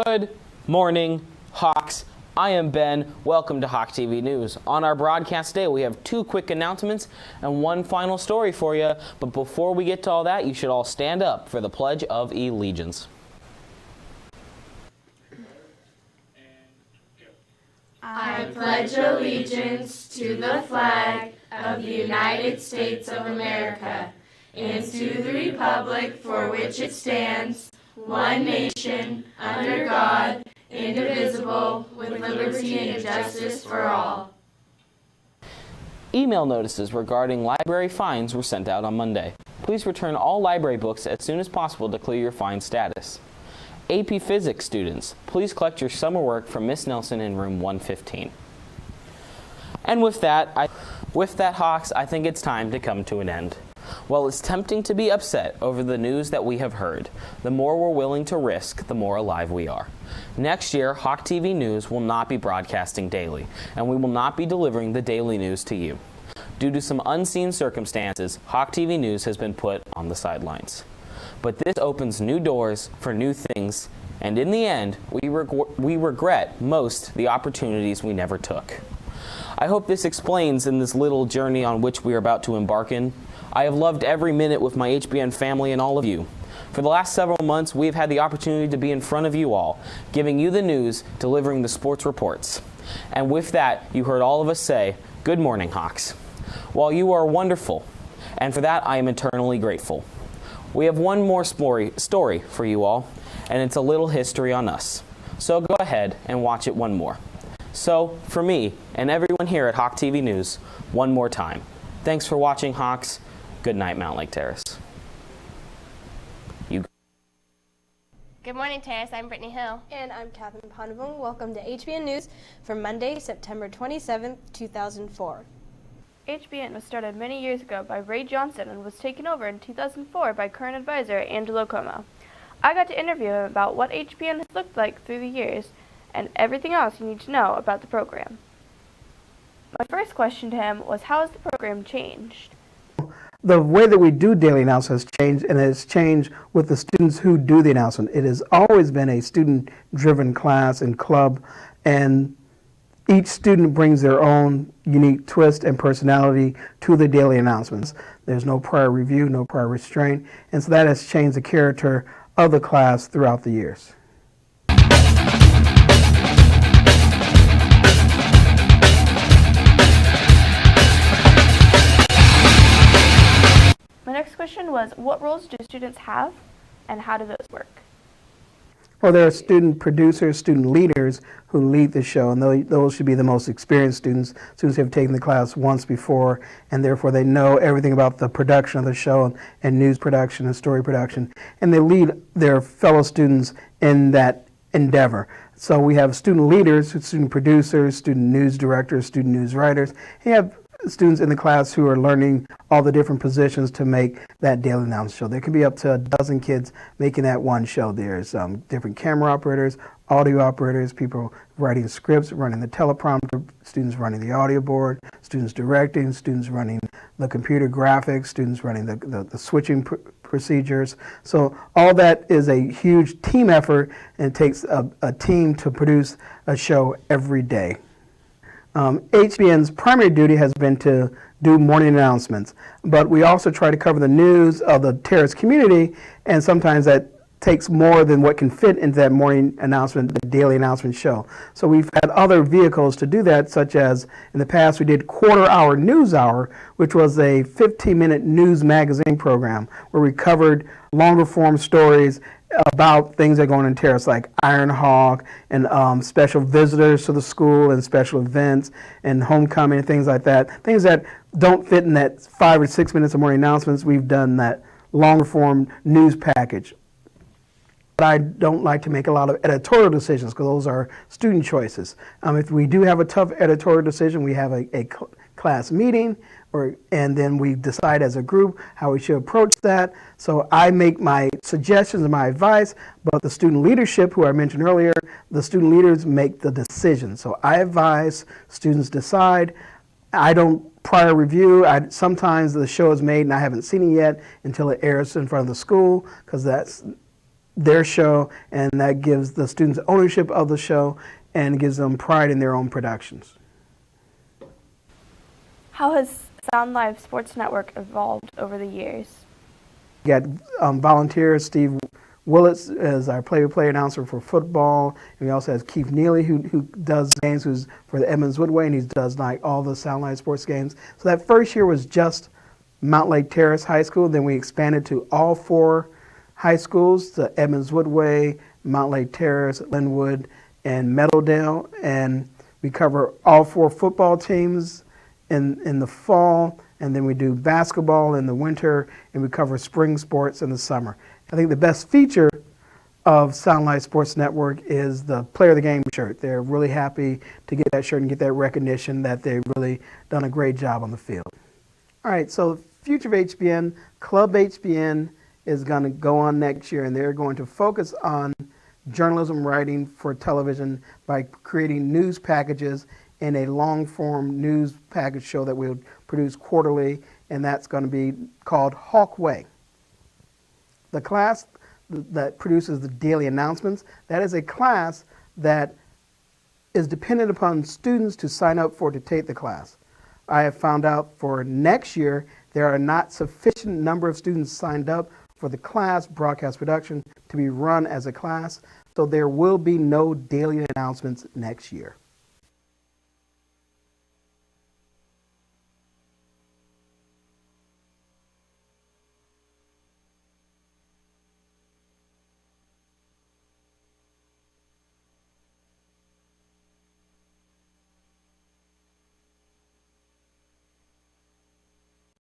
Good morning, Hawks. I am Ben. Welcome to Hawk TV News. On our broadcast day, we have two quick announcements and one final story for you. But before we get to all that, you should all stand up for the Pledge of Allegiance. I pledge allegiance to the flag of the United States of America and to the republic for which it stands, one nation, under God, indivisible, with liberty and justice for all. Email notices regarding library fines were sent out on Monday. Please return all library books as soon as possible to clear your fine status. AP Physics students, please collect your summer work from Miss Nelson in room 115. And with that, Hawks, I think it's time to come to an end. While it's tempting to be upset over the news that we have heard, the more we're willing to risk, the more alive we are. Next year, Hawk TV News will not be broadcasting daily, and we will not be delivering the daily news to you. Due to some unseen circumstances, Hawk TV News has been put on the sidelines. But this opens new doors for new things, and in the end, we regret most the opportunities we never took. I hope this explains in this little journey on which we are about to embark in. I have loved every minute with my HBN family and all of you. For the last several months, we have had the opportunity to be in front of you all, giving you the news, delivering the sports reports. And with that, you heard all of us say, "Good morning, Hawks." While you are wonderful, and for that I am eternally grateful. We have one more story for you all, and it's a little history on us. So go ahead and watch it one more. So, for me and everyone here at Hawk TV News, one more time. Thanks for watching, Hawks. Good night, Mountlake Terrace. Good morning, Terrace. I'm Brittany Hill. And I'm Catherine Pondavung. Welcome to HBN News for Monday, September 27th, 2004. HBN was started many years ago by Ray Johnson and was taken over in 2004 by current advisor Angelo Como. I got to interview him about what HBN has looked like through the years and everything else you need to know about the program. My first question to him was, how has the program changed? The way that we do daily announcements has changed, and it's changed with the students who do the announcement. It has always been a student-driven class and club, and each student brings their own unique twist and personality to the daily announcements. There's no prior review, no prior restraint, and so that has changed the character of the class throughout the years. My next question was, what roles do students have and how do those work? Well, there are student producers, student leaders who lead the show, and those should be the most experienced students who have taken the class once before, and therefore they know everything about the production of the show and news production and story production, and they lead their fellow students in that endeavor. So we have student leaders, student producers, student news directors, student news writers. You have students in the class who are learning all the different positions to make that daily announcement show. There could be up to a dozen kids making that one show. There's different camera operators, audio operators, people writing scripts, running the teleprompter, students running the audio board, students directing, students running the computer graphics, students running the switching procedures. So all that is a huge team effort, and it takes a team to produce a show every day. HBN's primary duty has been to do morning announcements, but we also try to cover the news of the Terrace community, and sometimes that takes more than what can fit into that morning announcement, the daily announcement show. So we've had other vehicles to do that, such as in the past we did Quarter Hour News Hour, which was a 15-minute news magazine program where we covered longer form stories about things that are going on in Terrace, like Iron Hawk and special visitors to the school and special events and homecoming and things like that. Things that don't fit in that 5 or 6 minutes of morning announcements. We've done that longer form news package. But I don't like to make a lot of editorial decisions because those are student choices. If we do have a tough editorial decision, we have a class meeting, and then we decide as a group how we should approach that. So I make my suggestions and my advice, but the student leadership, who I mentioned earlier, the student leaders make the decision. So I advise, students decide. I don't prior review. Sometimes the show is made and I haven't seen it yet until it airs in front of the school, because that's their show, and that gives the students ownership of the show and gives them pride in their own productions. How has Sound Live Sports Network evolved over the years? We got volunteers. Steve Willits is our play-by-play announcer for football. And we also have Keith Neely, who does games, who's for the Edmonds Woodway, and he does like all the Sound Live sports games. So that first year was just Mount Lake Terrace High School. Then we expanded to all 4 high schools, the Edmonds Woodway, Mount Lake Terrace, Linwood, and Meadowdale. And we cover all 4 football teams in the fall, and then we do basketball in the winter, and we cover spring sports in the summer. I think the best feature of Sound Live Sports Network is the Player of the Game shirt. They're really happy to get that shirt and get that recognition that they've really done a great job on the field. All right, so the future of HBN, Club HBN is going to go on next year, and they're going to focus on journalism writing for television by creating news packages in a long-form news package show that we'll produce quarterly, and that's going to be called Hawkway. The class that produces the daily announcements, that is a class that is dependent upon students to sign up for to take the class. I have found out for next year there are not sufficient number of students signed up for the class broadcast production to be run as a class, so there will be no daily announcements next year.